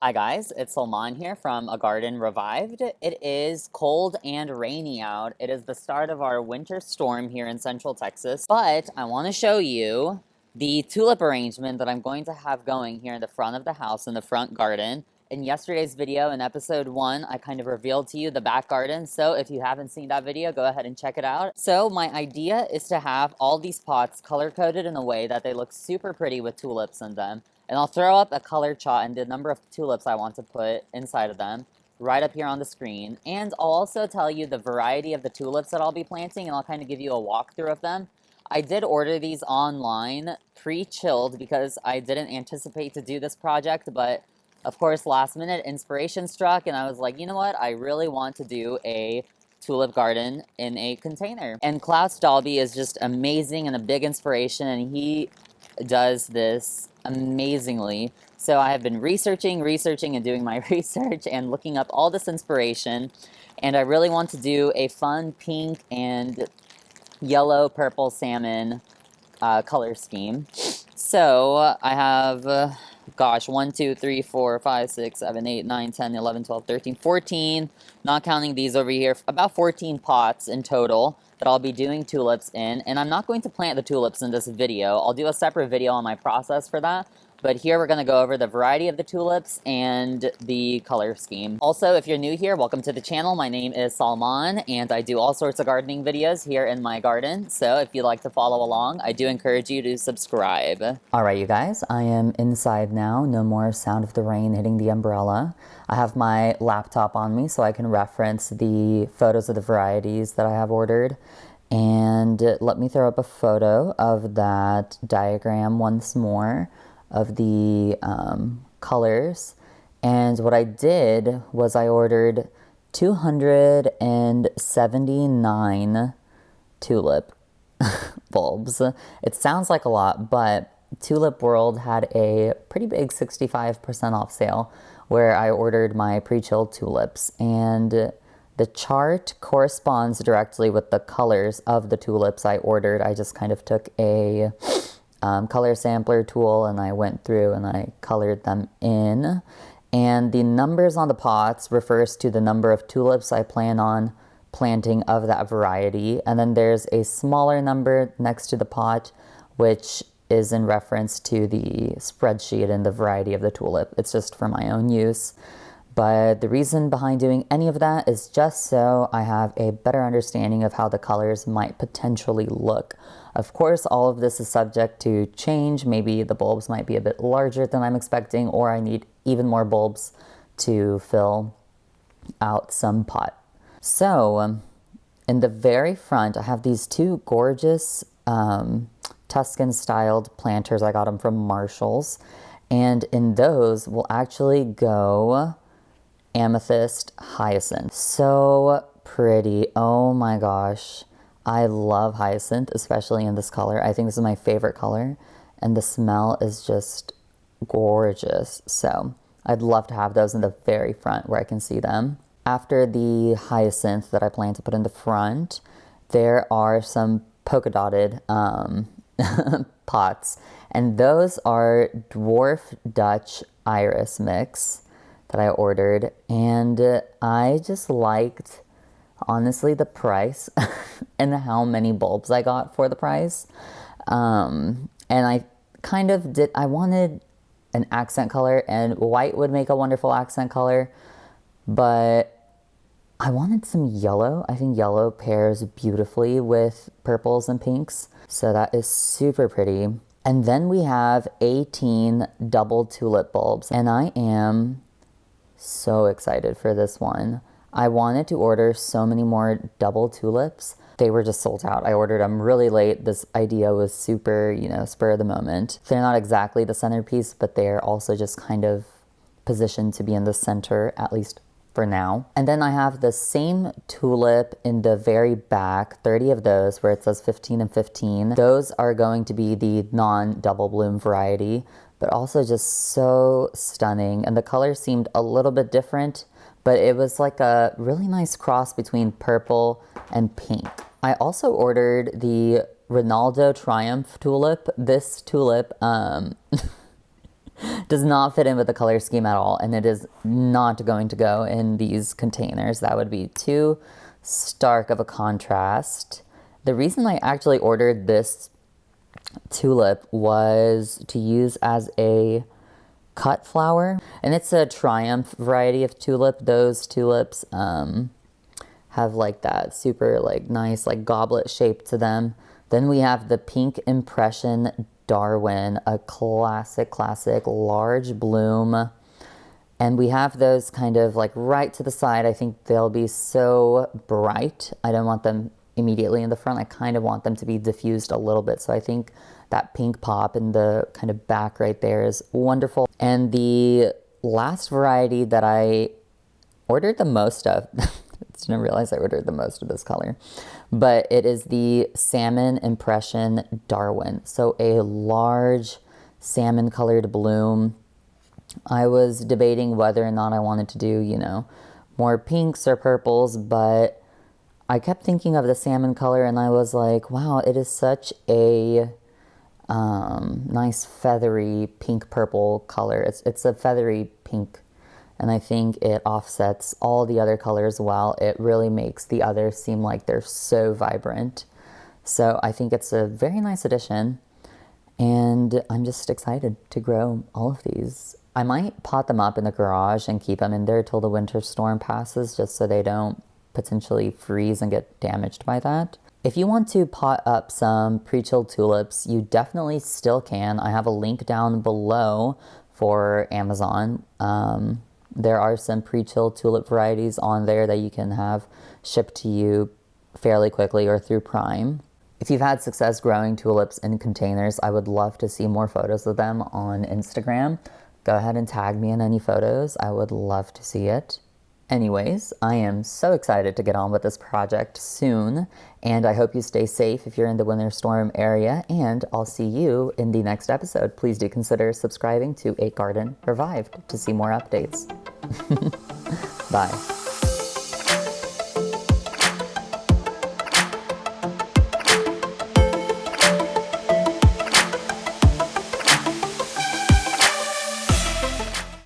Hi guys, it's Salman here from A Garden Revived. It is cold and rainy out. It is the start of our winter storm here in Central Texas, but I want to show you the tulip arrangement that I'm going to have going here in the front of the house in the front garden. In yesterday's video, in episode 1, I kind of revealed to you the back garden, so if you haven't seen that video, go ahead and check it out. So my idea is to have all these pots color-coded in a way that they look super pretty with tulips in them. And I'll throw up a color chart and the number of tulips I want to put inside of them right up here on the screen. And I'll also tell you the variety of the tulips that I'll be planting, and I'll kind of give you a walkthrough of them. I did order these online pre-chilled because I didn't anticipate to do this project, but of course last minute inspiration struck and I was like, you know what, I really want to do a tulip garden in a container. And Claus Dalby is just amazing and a big inspiration, and he does this amazingly. So I have been researching and doing my research and looking up all this inspiration, and I really want to do a fun pink and yellow, purple, salmon color scheme. So I have gosh, 1, 2, 3, 4, 5, 6, 7, 8, 9, 10, 11, 12, 13, 14, not counting these over here, about 14 pots in total that I'll be doing tulips in. And I'm not going to plant the tulips in this video. I'll do a separate video on my process for that. But here we're going to go over the variety of the tulips and the color scheme. Also, if you're new here, welcome to the channel. My name is Salman, and I do all sorts of gardening videos here in my garden. So if you'd like to follow along, I do encourage you to subscribe. All right, you guys, I am inside now. No more sound of the rain hitting the umbrella. I have my laptop on me so I can reference the photos of the varieties that I have ordered. And let me throw up a photo of that diagram once more of the colors. And what I did was I ordered 279 tulip bulbs. It sounds like a lot, but Tulip World had a pretty big 65% off sale where I ordered my pre-chilled tulips, and the chart corresponds directly with the colors of the tulips I ordered. I just kind of took a color sampler tool and I went through and I colored them in. And the numbers on the pots refers to the number of tulips I plan on planting of that variety. And then there's a smaller number next to the pot, which is in reference to the spreadsheet and the variety of the tulip. It's just for my own use. But the reason behind doing any of that is just so I have a better understanding of how the colors might potentially look. Of course, all of this is subject to change. Maybe the bulbs might be a bit larger than I'm expecting, or I need even more bulbs to fill out some pot. So, in the very front, I have these two gorgeous Tuscan-styled planters. I got them from Marshall's. And in those will actually go amethyst hyacinth. So pretty. Oh my gosh. I love hyacinth, especially in this color. I think this is my favorite color, and the smell is just gorgeous. So I'd love to have those in the very front where I can see them. After the hyacinth that I plan to put in the front, there are some polka dotted pots, and those are dwarf Dutch iris mix that I ordered, and I just liked, honestly, the price and how many bulbs I got for the price. And I kind of did, I wanted an accent color, and white would make a wonderful accent color, but I wanted some yellow. I think yellow pairs beautifully with purples and pinks, so that is super pretty. And then we have 18 double tulip bulbs, and I am so excited for this one. I wanted to order so many more double tulips. They were just sold out. I ordered them really late. This idea was super, spur of the moment. They're not exactly the centerpiece, but they're also just kind of positioned to be in the center, at least for now. And then I have the same tulip in the very back, 30 of those, where it says 15 and 15. Those are going to be the non-double bloom variety, but also just so stunning. And the color seemed a little bit different, but it was like a really nice cross between purple and pink. I also ordered the Ronaldo Triumph tulip. This tulip does not fit in with the color scheme at all, and it is not going to go in these containers. That would be too stark of a contrast. The reason I actually ordered this tulip was to use as a cut flower, and it's a Triumph variety of tulip. Those tulips have like that super like nice like goblet shape to them. Then we have the Pink Impression Darwin, a classic large bloom, and we have those kind of like right to the side. I think they'll be so bright. I don't want them immediately in the front. I kind of want them to be diffused a little bit, so I think that pink pop in the kind of back right there is wonderful. And the last variety that I ordered the most of, I didn't realize I ordered the most of this color, but it is the Salmon Impression Darwin. So a large salmon colored bloom. I was debating whether or not I wanted to do, you know, more pinks or purples, but I kept thinking of the salmon color and I was like, wow, it is such a nice feathery pink purple color. It's a feathery pink, and I think it offsets all the other colors well. It really makes the others seem like they're so vibrant. So I think it's a very nice addition, and I'm just excited to grow all of these. I might pot them up in the garage and keep them in there till the winter storm passes, just so they don't potentially freeze and get damaged by that. If you want to pot up some pre-chilled tulips, you definitely still can. I have a link down below for Amazon. There are some pre-chilled tulip varieties on there that you can have shipped to you fairly quickly or through Prime. If you've had success growing tulips in containers, I would love to see more photos of them on Instagram. Go ahead and tag me in any photos. I would love to see it. Anyways, I am so excited to get on with this project soon, and I hope you stay safe if you're in the winter storm area, and I'll see you in the next episode. Please do consider subscribing to A Garden Revived to see more updates. Bye.